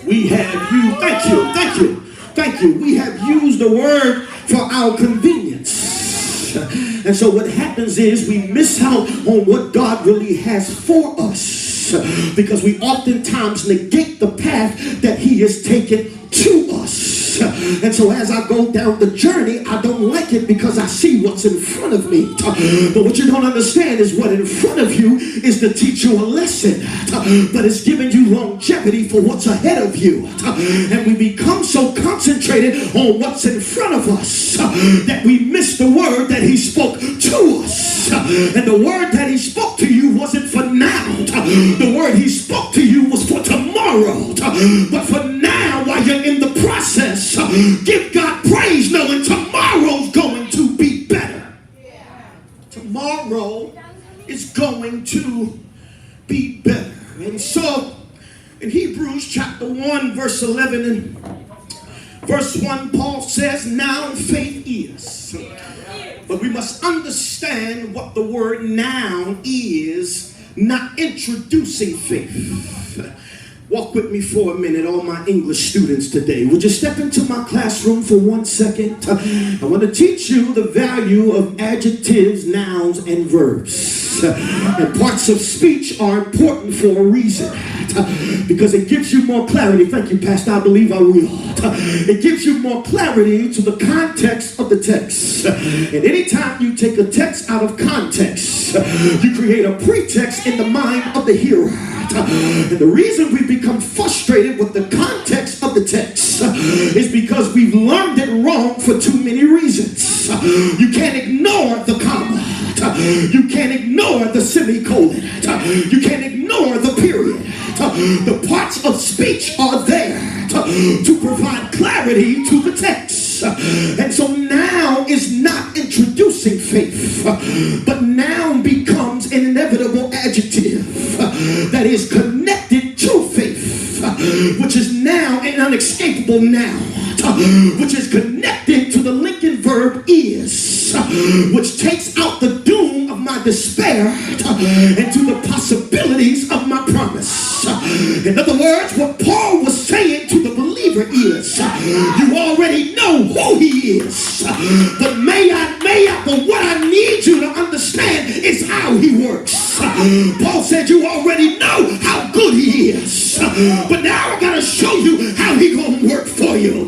We have used, thank you. We have used the word for our convenience. And so what happens is we miss out on what God really has for us because we oftentimes negate the path that he has taken to us. And so as I go down the journey, I don't like it because I see what's in front of me. But what you don't understand is what in front of you is to teach you a lesson, but it's giving you longevity for what's ahead of you. And we become so concentrated on what's in front of us that we miss the word that he spoke to us. And the word that he spoke to you wasn't for now. The word he spoke to you was for tomorrow. But for now, while you're in the process, give God praise knowing tomorrow's going to be better. Tomorrow is going to be better. And so in Hebrews chapter 1 verse 11 and verse 1, Paul says, now faith is. But we must understand what the word now is, not introducing faith. Walk with me for a minute, all my English students today. Would you step into my classroom for 1 second? I want to teach you the value of adjectives, nouns, and verbs. And parts of speech are important for a reason. Because it gives you more clarity. Thank you, Pastor. I believe I will. It gives you more clarity to the context of the text. And anytime you take a text out of context, you create a pretext in the mind of the hearer. And the reason we become frustrated with the context of the text is because we've learned it wrong for too many reasons. You can't ignore the comma. You can't ignore the semicolon. You can't ignore the period. The parts of speech are there to provide clarity to the text. And so now is not introducing faith, but now becomes an inevitable adjective that is connected to faith, which is now an unescapable noun, which is connected to the linking verb is, which takes out the doom of my despair and to the possibilities of my promise. In other words, what Paul was saying to the believer is, you already know who he is, but but what I need you to understand is how he works. Paul said you already know how good he is, but now I gotta show you how he gonna work for you.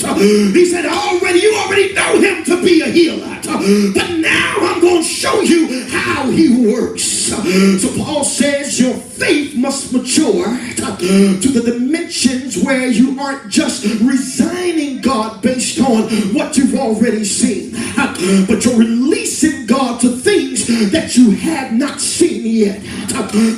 He said you already know him to be a healer, but now I'm gonna show you how he works. So Paul says your faith must mature to the dimensions where you aren't just resigning God based on what you've already seen, but you're releasing God to things that you have not seen yet.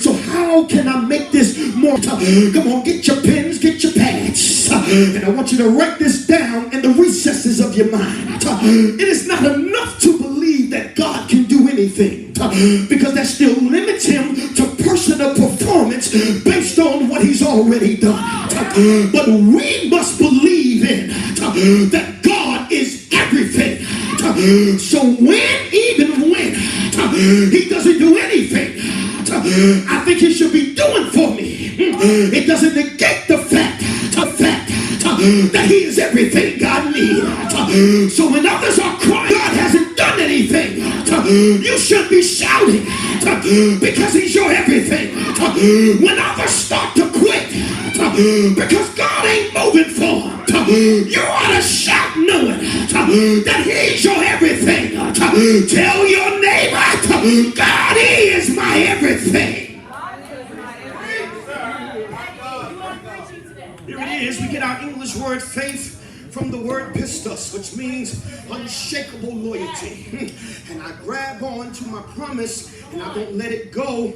So how can I make this more? Come on, get your pens, get your pads, and I want you to write this down in the recesses of your mind. It is not enough to believe that God can do anything, because that still limits him to personal performance based on what he's already done. But we must believe in that God is everything. So even when he doesn't do anything I think he should be doing for me, it doesn't negate the fact that he is everything God needs. So when others are crying God hasn't done anything, you should be shouting because he's your everything. When others start to quit because God ain't moving for them, you ought to shout knowing that he's your everything. Tell your neighbor, God is my everything. Here it is. We get our English word faith from the word pistos, which means unshakable loyalty. And I grab on to my promise and I don't let it go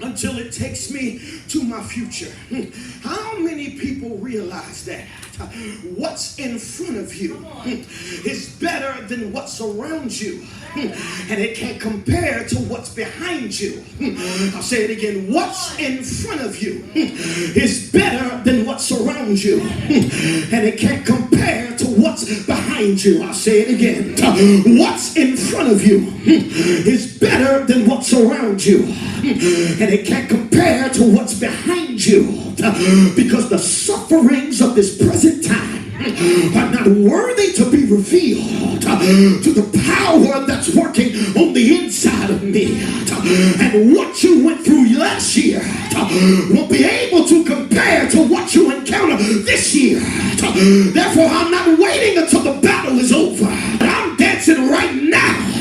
until it takes me to my future. How many people realize that what's in front of you is better than what's around you, and it can't compare to what's behind you? I'll say it again. What's in front of you is better than what's around you, and it can't compare to what's behind you. I'll say it again. What's in front of you is better than what's around you, and it can't compare to what's behind you. because the sufferings of this present time are not worthy to be revealed to the power that's working on the inside of me. And what you went through last year won't be able to compare to what you encounter this year. Therefore, I'm not waiting until the battle is over. I'm dancing right now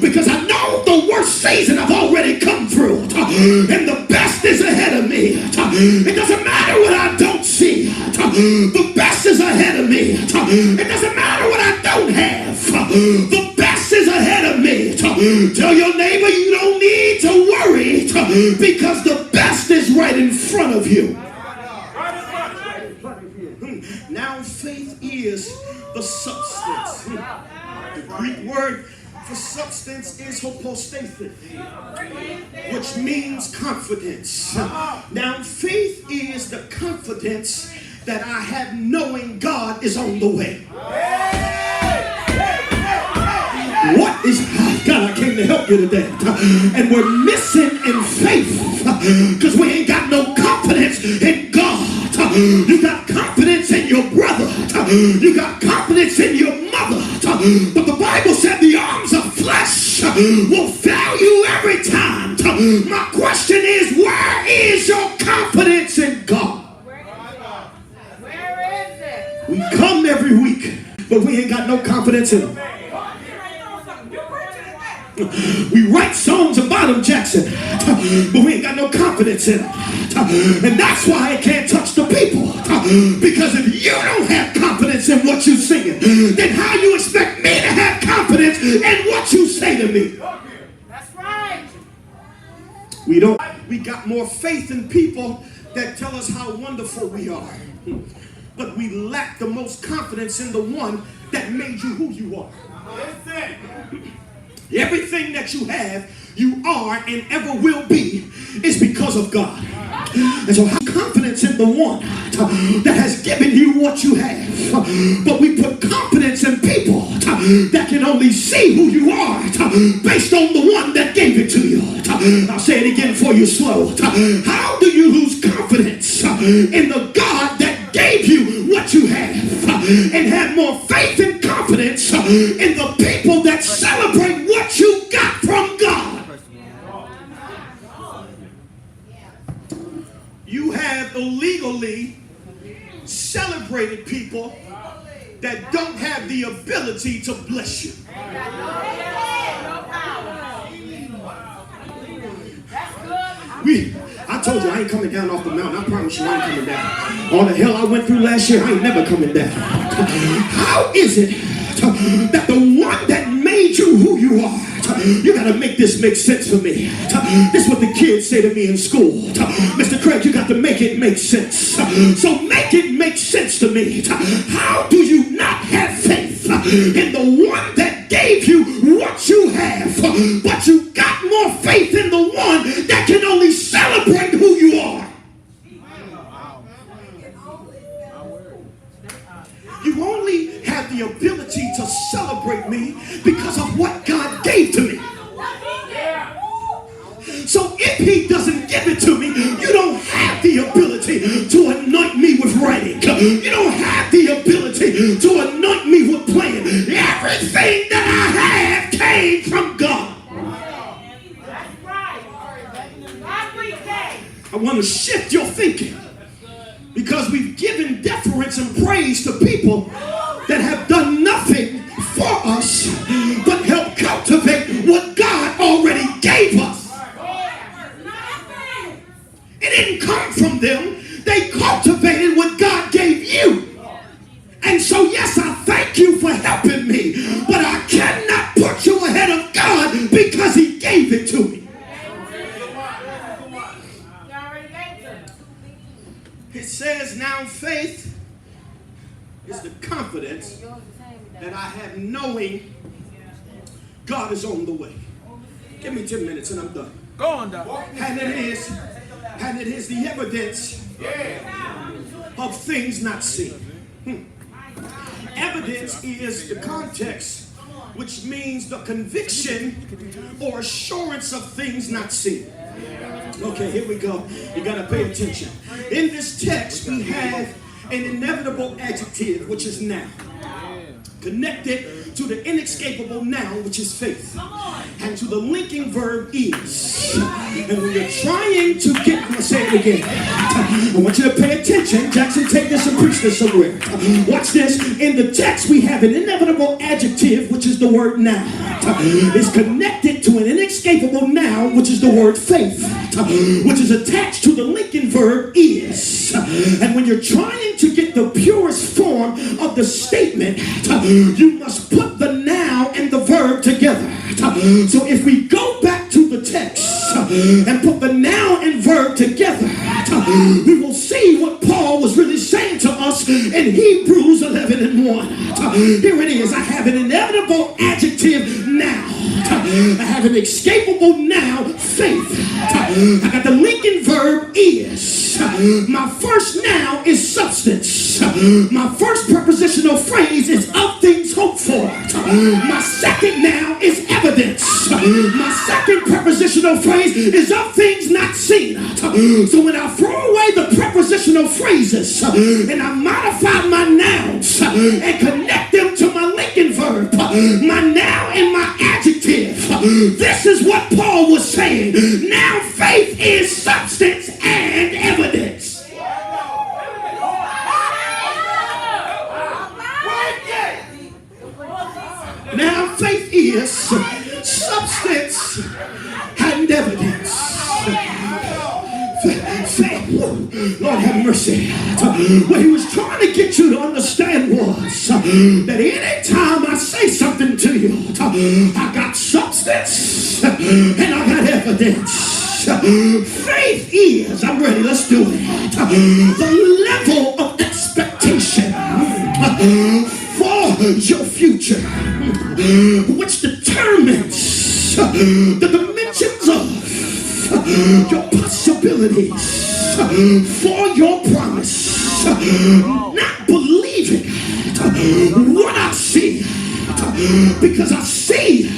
because I know the worst season I've already come through, and the best is ahead of me. It doesn't matter what I don't see. The best is ahead of me. It doesn't matter what I don't have. The best is ahead of me. Tell your neighbor you don't need to worry because the best is right in front of you. Now faith is the substance. The Greek word for substance is hypostasis, which means confidence. Now faith is the confidence that I have knowing God is on the way. What is God? I came to help you today. And we're missing in faith because we ain't got no confidence in God. You got confidence in your brother. You got confidence in your mother. But the Bible said the arms of flesh will fail you every time. My question is, where is your confidence in God? Where is it? We come every week, but we ain't got no confidence in him. We write songs about him, Jackson, but we ain't got no confidence in him. And that's why it can't touch the people. Because if you don't have confidence in what you're singing, then how you expect me to have confidence in what you say to me? That's right. We don't. We got more faith in people that tell us how wonderful we are. But we lack the most confidence in the one that made you who you are. Everything that you have, you are, and ever will be is because of God. And so have confidence in the one that has given you what you have. But we put confidence in people that can only see who you are based on the one that gave it to you. I'll say it again for you slow. How do you lose confidence in the God that gave you what you have and have more faith and confidence in the people that celebrate what you got from God? You have illegally celebrated people that don't have the ability to bless you. I told you I ain't coming down off the mountain. I promise you I ain't coming down. All the hell I went through last year, I ain't never coming down. How is it that the one that made you who you are, you got to make this make sense for me. This is what the kids say to me in school. Mr. Craig, you got to make it make sense. So make it make sense to me. How do you not have faith in the one that gave you what you have, but you got more faith in the one that can only celebrate who you are? You only have the ability to celebrate me because of what God gave to me. So if he doesn't give it to me, you don't have the ability to anoint me with writing. You don't have the ability to anoint me with playing. Everything that I have came from God. That's right. Every day. I want to shift your thinking, because we've given deference and praise to people that have done nothing for us but help cultivate what God already gave us. It didn't come from them. They cultivated what God gave you. And so yes, I thank you for helping me, but I cannot put you ahead of God because he gave it to me. It says now faith is the confidence that I have knowing God is on the way. Give me 10 minutes and I'm done. Go on, Doc. And it is the evidence of things not seen. Evidence is the context, which means the conviction or assurance of things not seen. Okay, here we go. You got to pay attention. In this text, we have an inevitable adjective, which is now, connected to the inescapable noun, which is faith, and to the linking verb is. And when you're trying to get, I'm going to say it again. I want you to pay attention. Jackson, take this and preach this somewhere. Watch this. In the text, we have an inevitable adjective, which is the word now. It's connected to an inescapable noun, which is the word faith, which is attached to the linking verb is. And when you're trying to get the purest form of the statement, you must put the noun and the verb together. So if we go back to the text and put the noun and verb together, we will see what Paul was really saying to us in Hebrews 11:1. Here it is. I have an inevitable adjective now. I have an escapable noun, faith. I got the linking verb is. My first noun is substance. My first prepositional phrase is of things hoped for. My second noun is evidence. My second prepositional phrase is of things not seen. So when I throw away the prepositional phrases and I modify my nouns and connect them to my linking verb, my noun and my adjective, this is what Paul was saying. Now faith is substance and evidence. Now faith is substance and evidence. Lord have mercy. What he was trying to get you to understand was that anytime I say something to you, I got substance and I got evidence. Faith is, I'm ready, let's do it, the level of expectation for your future, which determines the dimensions of your possibilities for your promise. Not believing what I see, because I see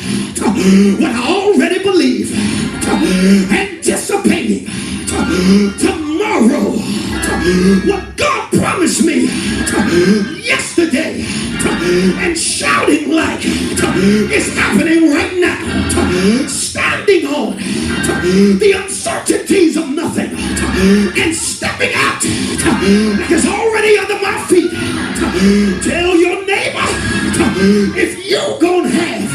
what I already believe. Anticipating tomorrow what God promised me yesterday, and shouting like it's happening right now. Standing on the uncertainties of nothing and stepping out like it's already under my feet. Tell your neighbor, if you're gonna have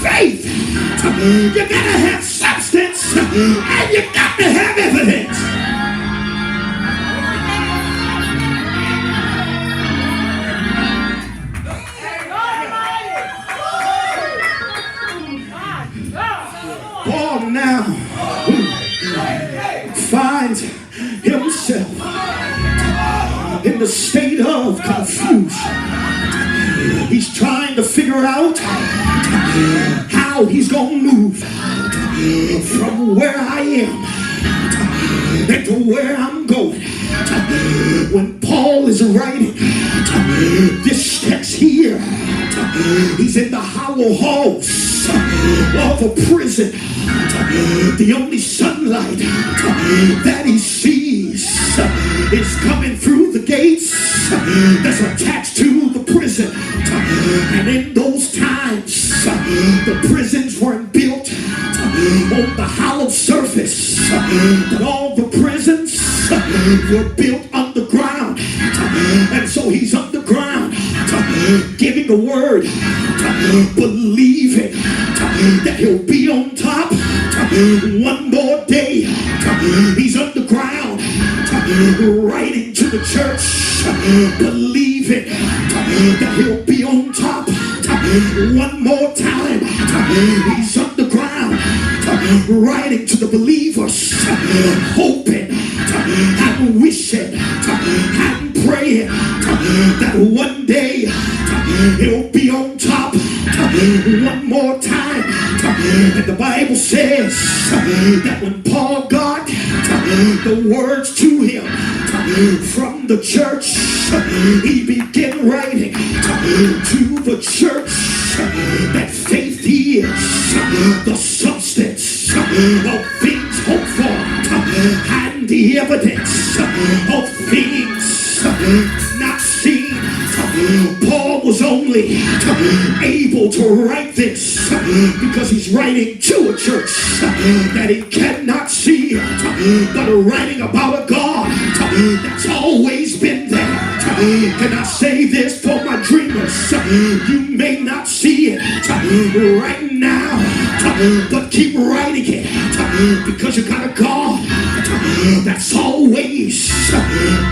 faith, you gotta have substance and you got to have evidence. Paul now finds himself in the state of confusion. He's trying to figure out how he's going to move from where I am and to where I'm going. When Paul is writing this text here, he's in the hollow halls of a prison. The only sunlight that he sees is coming through the gates that's attached to the prison. And in those times, the prisons weren't built on the hollow surface, but all the prisons were built underground. And so he's underground, giving a word, believing that he'll be on top one more day. He's underground, writing to the church, believing that he'll be on top one more time. He's underground, writing to the believers, hoping and wishing and praying that one day he'll be on top one more time. And the Bible says that when Paul got the words to him from the church, he began writing to the church that faith is the substance of things and the evidence of things not seen. Paul was only able to write this because he's writing to a church that he cannot see, but writing about a God that's always been there. Can I say this for my dreamers? You may not see it right now, but keep writing it because you got a God that's always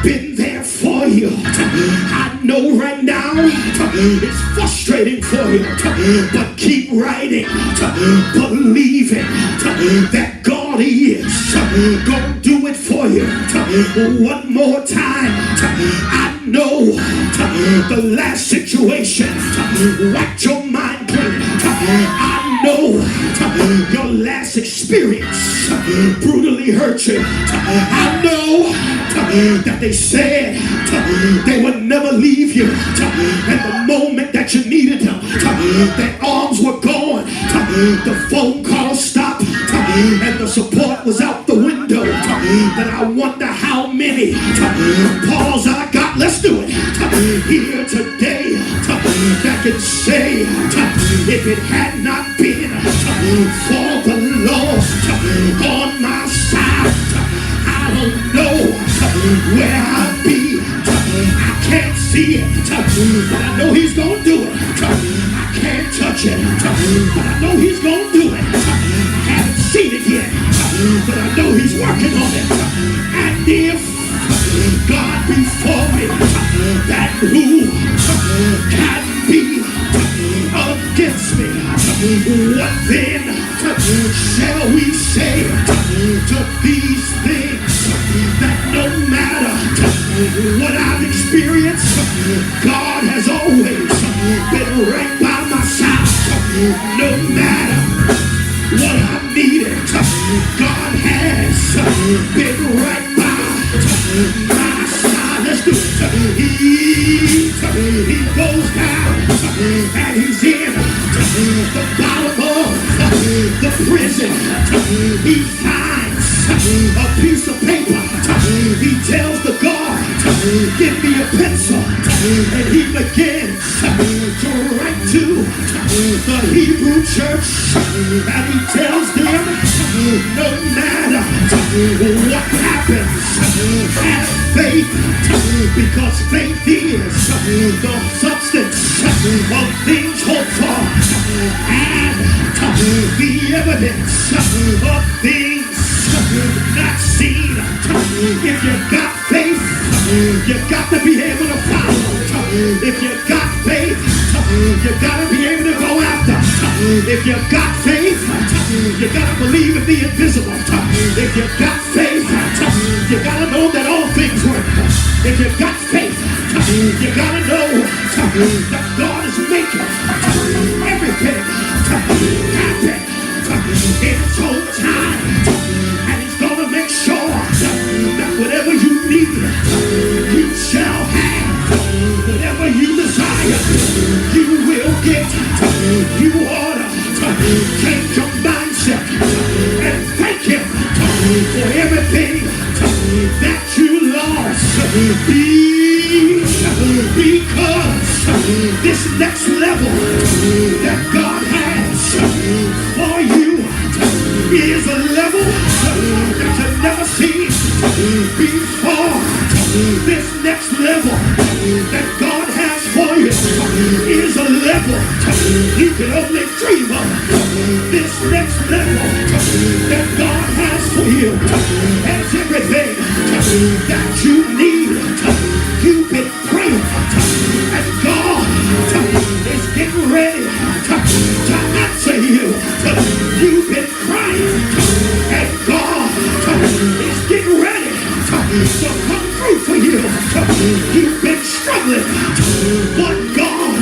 been there for you. I know right now it's frustrating for you, but keep writing, believing that God is gonna do it for you. One more time. I know the last situation wiped your mind clean. I know your last experience brutally hurt you. I know that they said they would never leave you, and the moment that you needed them, their arms were gone, the phone call stopped, and the support was out the window. But I wonder how many Pauls I got, let's do it, here today that can say, if it had not been for the Lord on my side, I don't know where I'd be. I can't see it, but I know he's gonna do it. I can't touch it, but I know he's gonna do it. I haven't seen it yet, but I know he's working on it. And if God be for me, then who can be against me? What then shall we say to these things? That no matter what I've experienced, God has always been right by my side. No matter what I needed, God has been right by my side. Let's do it. He goes down and he's in the bottom of the prison. He finds a piece of paper. He tells the guard, give me a pencil, and he begins to write to the Hebrew church, and he tells them, no matter what happens, have faith, because faith is the substance of things hoped for, and the evidence of things not seen. If you got faith, you got to be able to follow. If you got faith, you got to be able to go after. If you got faith, you got to believe in the invisible. If you got faith, you got to know that all things work. If you got faith, you got to know that God is making everything happen in its own time. And he's going to make sure that whatever you need, you shall have. Whatever you desire, you will get. You ought to change your mindset and thank him for everything that you lost. Because this next level that God has for you is a level that you've never seen before. This next level that God has for you is a level you can only dream of. This next level that God has for you has everything that you need. You've been praying, and God is getting ready to answer you. You've been crying, and God is getting ready to come through for you. You've been struggling, but God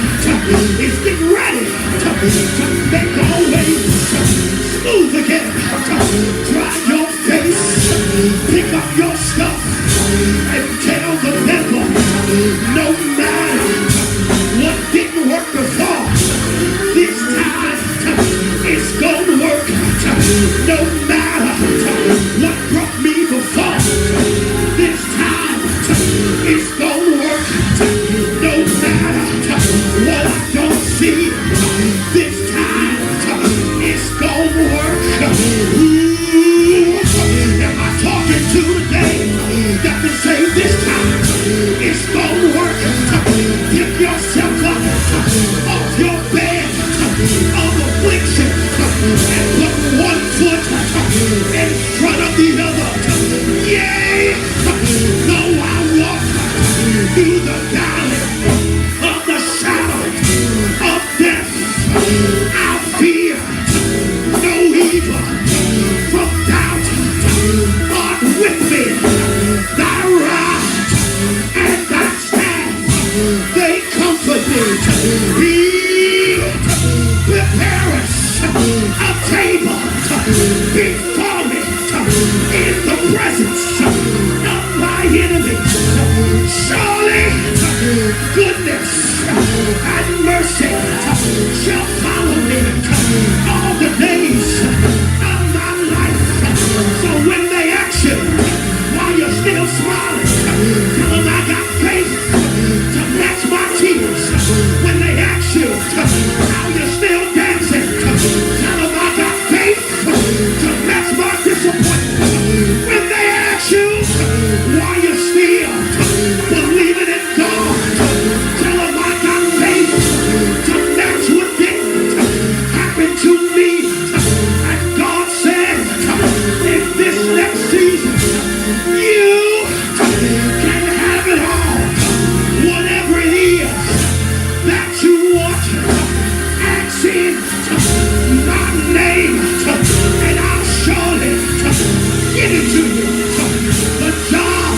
is getting ready to make all ways smooth again. Dry your face, pick up your stuff, and tell the devil, no matter what didn't work before, this time it's gonna work. No matter what brought me before, mercy shall follow me all the days of my life. So when they ask you why you're still smiling, tell them I got faith to match my tears. When they ask you how you're still dancing, tell them I got faith to match my disappointment. When they ask you why you're still believing in God, tell them I got faith to match what didn't happen to me. And God said, in this next season, you can have it all. Whatever it is that you want, ask in my name, and I'll surely give it to you. The job,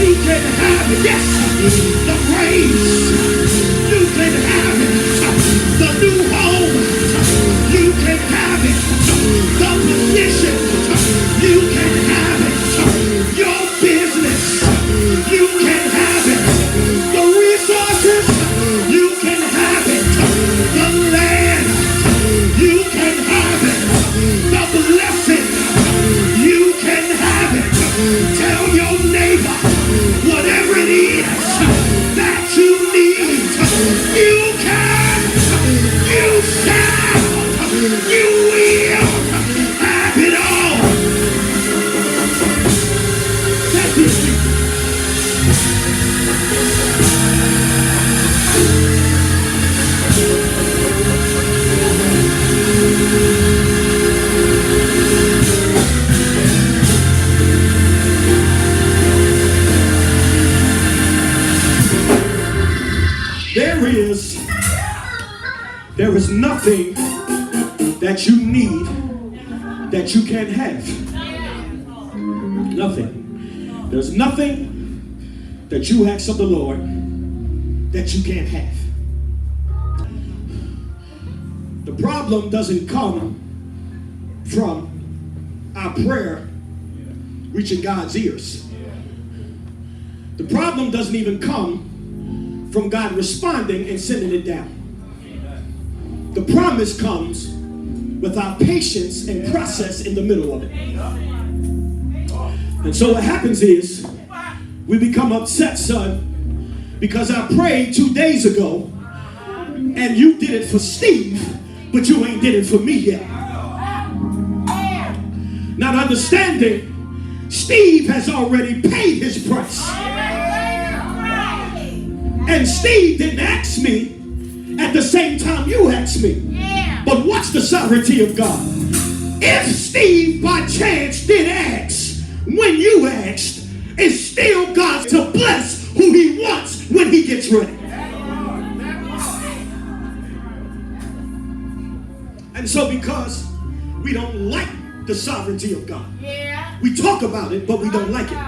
you can have it. Yes, the raise, you can have it. The new home, you can have it. The position, you can have it. Your business, you can have it. The resources, you can have it. The land, you can have it. The blessing, you can have it. Tell your neighbor, whatever it is that you need, you can, you shall, you will have it all. Thank you, Jesus. There is nothing that you need that you can't have. Nothing. There's nothing that you ask of the Lord that you can't have. The problem doesn't come from our prayer reaching God's ears. The problem doesn't even come from God responding and sending it down. The promise comes with our patience and process in the middle of it. And so what happens is we become upset, son, because I prayed 2 days ago and you did it for Steve, but you ain't did it for me yet. Not understanding, Steve has already paid his price. And Steve didn't ask me at the same time you asked me. But what's the sovereignty of God? If Steve by chance did ask when you asked, it's still God to bless who he wants when he gets ready. And so because we don't like the sovereignty of God, we talk about it, but we don't like it.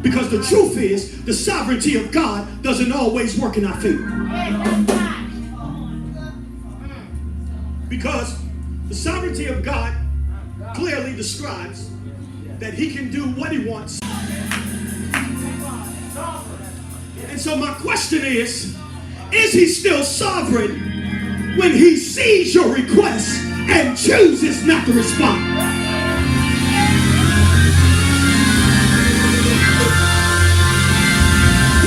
Because the truth is, the sovereignty of God doesn't always work in our favor. Because the sovereignty of God clearly describes that he can do what he wants. And so my question is he still sovereign when he sees your request and chooses not to respond?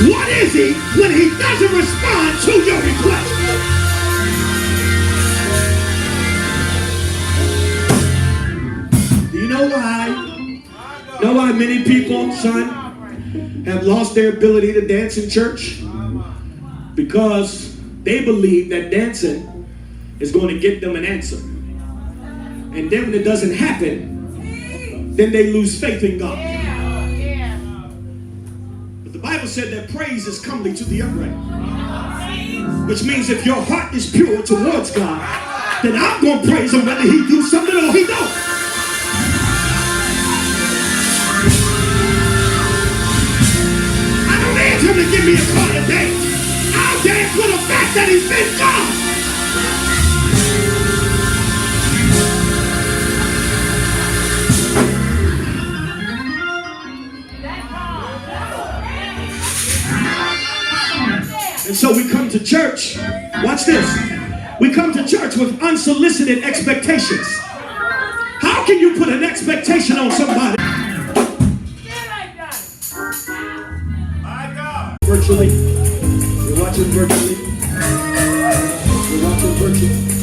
What is he when he doesn't respond to your request? Do you know why? Know why many people, son, have lost their ability to dance in church? Because they believe that dancing is going to get them an answer. And then when it doesn't happen, then they lose faith in God. But the Bible said that praise is comely to the upright. Which means if your heart is pure towards God, then I'm going to praise him whether he do something or he don't. I don't need him to give me a call today. I'll dance for the fact that he's been God. And so we come to church. Watch this. We come to church with unsolicited expectations. How can you put an expectation on somebody? Virtually. You're watching virtually. You're watching virtually.